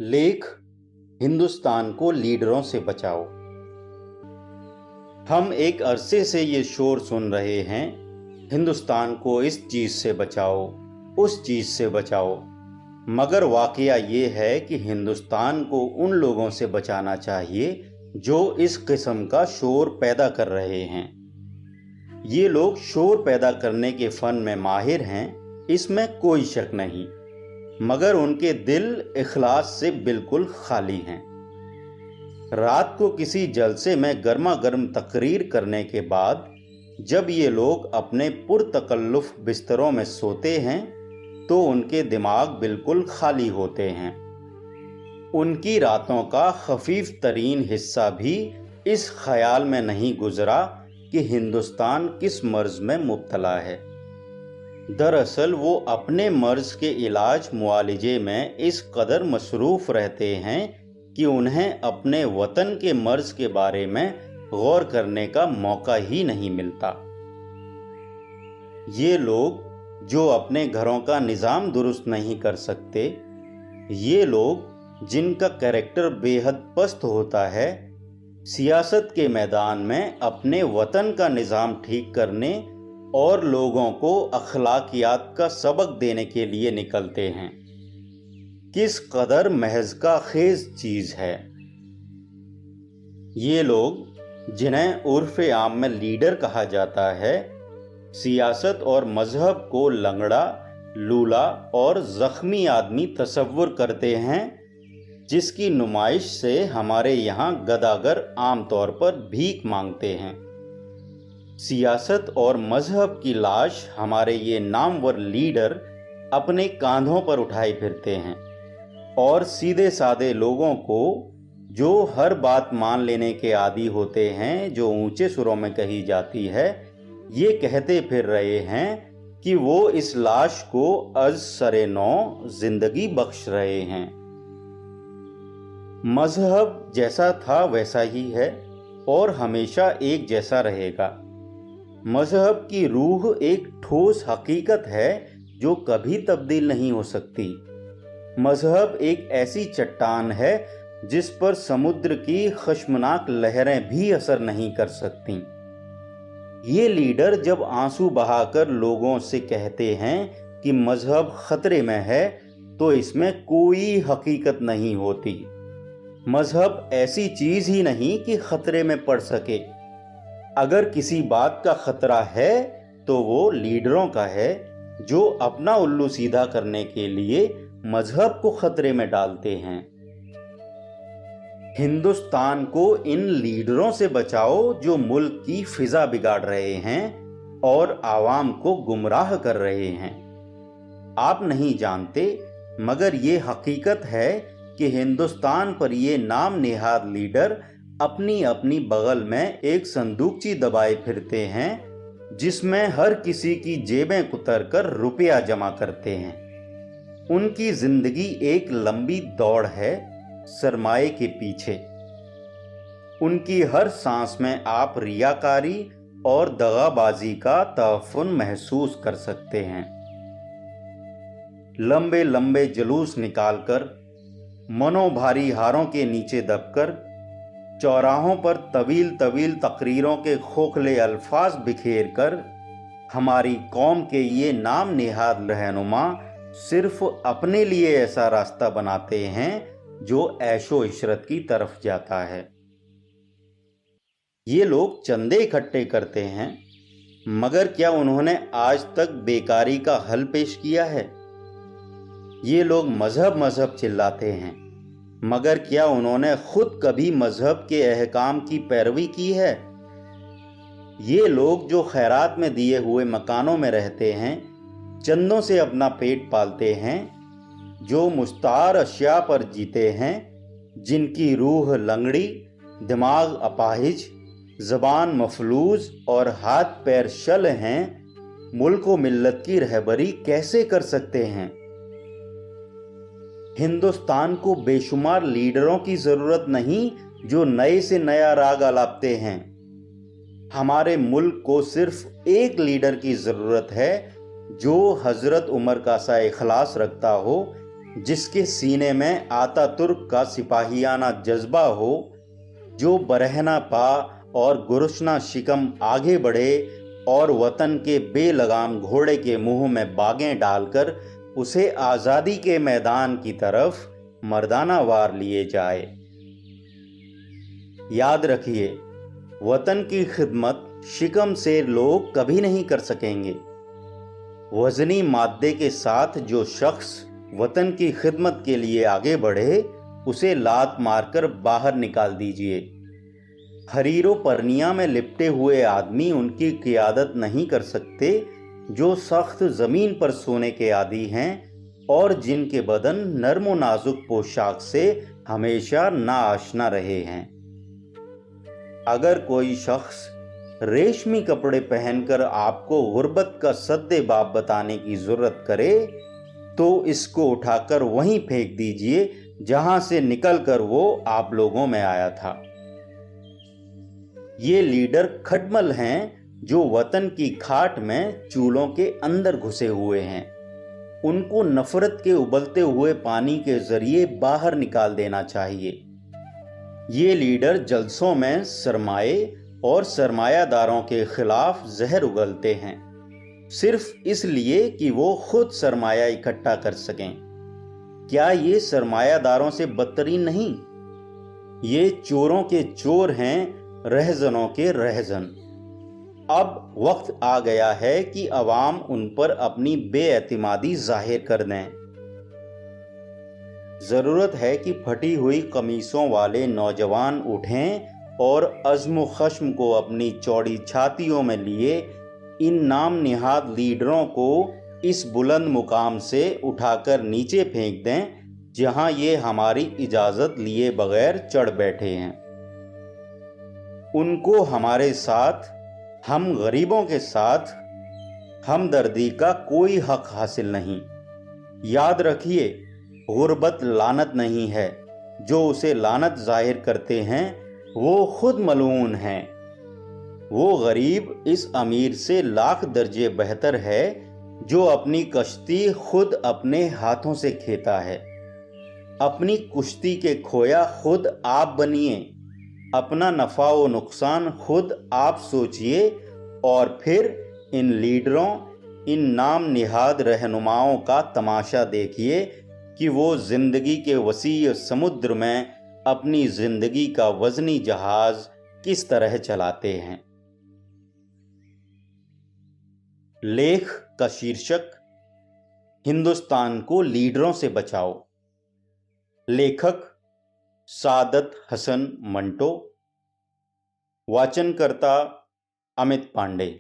लेख हिंदुस्तान को लीडरों से बचाओ। हम एक अरसे से ये शोर सुन रहे हैं, हिंदुस्तान को इस चीज़ से बचाओ, उस चीज़ से बचाओ। मगर वाकया ये है कि हिंदुस्तान को उन लोगों से बचाना चाहिए जो इस किस्म का शोर पैदा कर रहे हैं। ये लोग शोर पैदा करने के फ़न में माहिर हैं, इसमें कोई शक नहीं, मगर उनके दिल इखलास से बिल्कुल खाली हैं। रात को किसी जलसे में गर्मा गर्म तकरीर करने के बाद जब ये लोग अपने पुरतकल्लुफ़ बिस्तरों में सोते हैं तो उनके दिमाग बिल्कुल खाली होते हैं। उनकी रातों का खफीफ तरीन हिस्सा भी इस ख्याल में नहीं गुजरा कि हिंदुस्तान किस मर्ज में मुब्तला है। दरअसल वो अपने मर्ज के इलाज मुआलिजे में इस कदर मसरूफ़ रहते हैं कि उन्हें अपने वतन के मर्ज के बारे में गौर करने का मौका ही नहीं मिलता। ये लोग जो अपने घरों का निज़ाम दुरुस्त नहीं कर सकते, ये लोग जिनका कैरेक्टर बेहद पस्त होता है, सियासत के मैदान में अपने वतन का निज़ाम ठीक करने और लोगों को अखलाकियात का सबक देने के लिए निकलते हैं। किस कदर महज़ खेज़ चीज़ है। ये लोग जिन्हें उर्फ़ आम में लीडर कहा जाता है, सियासत और मज़हब को लंगड़ा, लूला और ज़ख्मी आदमी तसव्वुर करते हैं, जिसकी नुमाइश से हमारे यहाँ गदागर आम तौर पर भीख मांगते हैं। सियासत और मज़हब की लाश हमारे ये नामवर लीडर अपने कांधों पर उठाए फिरते हैं और सीधे सादे लोगों को, जो हर बात मान लेने के आदी होते हैं जो ऊंचे सुरों में कही जाती है, ये कहते फिर रहे हैं कि वो इस लाश को अज सरे नौ जिंदगी बख्श रहे हैं। मज़हब जैसा था वैसा ही है और हमेशा एक जैसा रहेगा। मज़हब की रूह एक ठोस हकीकत है जो कभी तब्दील नहीं हो सकती। मज़हब एक ऐसी चट्टान है जिस पर समुद्र की खश्मनाक लहरें भी असर नहीं कर सकती। ये लीडर जब आंसू बहाकर लोगों से कहते हैं कि मज़हब ख़तरे में है, तो इसमें कोई हकीकत नहीं होती। मज़हब ऐसी चीज़ ही नहीं कि ख़तरे में पड़ सके। अगर किसी बात का ख़तरा है तो वो लीडरों का है, जो अपना उल्लू सीधा करने के लिए मज़हब को ख़तरे में डालते हैं। हिंदुस्तान को इन लीडरों से बचाओ जो मुल्क की फ़िज़ा बिगाड़ रहे हैं और आवाम को गुमराह कर रहे हैं। आप नहीं जानते, मगर ये हकीकत है कि हिंदुस्तान पर ये नाम नेहाद लीडर अपनी अपनी बगल में एक संदूकची दबाए फिरते हैं, जिसमें हर किसी की जेबें कुतर कर रुपया जमा करते हैं। उनकी जिंदगी एक लंबी दौड़ है सरमाए के पीछे। उनकी हर सांस में आप रियाकारी और दगाबाजी का तहफ़्फ़ुन महसूस कर सकते हैं। लंबे लंबे जुलूस निकालकर, मनोभारी हारों के नीचे दबकर, चौराहों पर तवील तवील तकरीरों के खोखले अल्फाज बिखेर कर हमारी कौम के ये नाम नेहाद रहनुमा सिर्फ अपने लिए ऐसा रास्ता बनाते हैं जो ऐशो इशरत की तरफ जाता है। ये लोग चंदे इकट्ठे करते हैं, मगर क्या उन्होंने आज तक बेकारी का हल पेश किया है? ये लोग मज़हब मज़हब चिल्लाते हैं, मगर क्या उन्होंने खुद कभी मज़हब के अहकाम की पैरवी की है? ये लोग जो खैरात में दिए हुए मकानों में रहते हैं, चंदों से अपना पेट पालते हैं, जो मुस्तार अशिया पर जीते हैं, जिनकी रूह लंगड़ी, दिमाग अपाहिज, ज़बान मफलूज और हाथ पैर शल हैं, मुल्क व मिल्लत की रहबरी कैसे कर सकते हैं? हिंदुस्तान को बेशुमार लीडरों की ज़रूरत नहीं जो नए से नया राग आलापते हैं। हमारे मुल्क को सिर्फ एक लीडर की ज़रूरत है जो हज़रत उमर का सा इखलास रखता हो جس کے سینے میں آتا ترک کا سپاہیانہ جذبہ ہو، جو برہنہ پا اور گرشنا شکم آگے بڑھے اور وطن کے بے لگام گھوڑے کے منہ میں باگیں ڈال کر اسے آزادی کے میدان کی طرف مردانہ وار لیے جائے۔ یاد رکھیے، وطن کی خدمت شکم سے لوگ کبھی نہیں کر سکیں گے۔ وزنی مادے کے ساتھ جو شخص وطن کی خدمت کے لیے آگے بڑھے، اسے لات مار کر باہر نکال دیجیے۔ حریر و پرنیا میں لپٹے ہوئے آدمی ان کی قیادت نہیں کر سکتے جو سخت زمین پر سونے کے عادی ہیں اور جن کے بدن نرم و نازک پوشاک سے ہمیشہ ناآشنا رہے ہیں۔ اگر کوئی شخص ریشمی کپڑے پہن کر آپ کو غربت کا سد باب بتانے کی ضرورت کرے تو اس کو اٹھا کر وہیں پھینک دیجیے جہاں سے نکل کر وہ آپ لوگوں میں آیا تھا۔ یہ لیڈر کھٹمل ہیں جو وطن کی کھاٹ میں چولوں کے اندر گھسے ہوئے ہیں۔ ان کو نفرت کے ابلتے ہوئے پانی کے ذریعے باہر نکال دینا چاہیے۔ یہ لیڈر جلسوں میں سرمایے اور سرمایہ داروں کے خلاف زہر اگلتے ہیں، صرف اس لیے کہ وہ خود سرمایہ اکٹھا کر سکیں۔ کیا یہ سرمایہ داروں سے بدترین نہیں؟ یہ چوروں کے چور ہیں، رہزنوں کے رہزن۔ اب وقت آ گیا ہے کہ عوام ان پر اپنی بے اعتمادی ظاہر کر دیں۔ ضرورت ہے کہ پھٹی ہوئی قمیصوں والے نوجوان اٹھیں اور عزم و خشم کو اپنی چوڑی چھاتیوں میں لیے ان نام نہاد لیڈروں کو اس بلند مقام سے اٹھا کر نیچے پھینک دیں جہاں یہ ہماری اجازت لیے بغیر چڑھ بیٹھے ہیں۔ ان کو ہمارے ساتھ، ہم غریبوں کے ساتھ ہمدردی کا کوئی حق حاصل نہیں۔ یاد رکھیے، غربت لعنت نہیں ہے، جو اسے لعنت ظاہر کرتے ہیں وہ خود ملعون ہیں۔ وہ غریب اس امیر سے لاکھ درجے بہتر ہے جو اپنی کشتی خود اپنے ہاتھوں سے کھیتا ہے۔ اپنی کشتی کے کھویا خود آپ بنیے، اپنا نفع و نقصان خود آپ سوچئے، اور پھر ان لیڈروں، ان نام نہاد رہنماؤں کا تماشا دیکھیے کہ وہ زندگی کے وسیع سمندر میں اپنی زندگی کا وزنی جہاز کس طرح چلاتے ہیں۔ لیکھ کا شیرشک: ہندوستان کو لیڈروں سے بچاؤ۔ لیکھک: سعادت حسن منٹو۔ واچن کرتا: امت پانڈے۔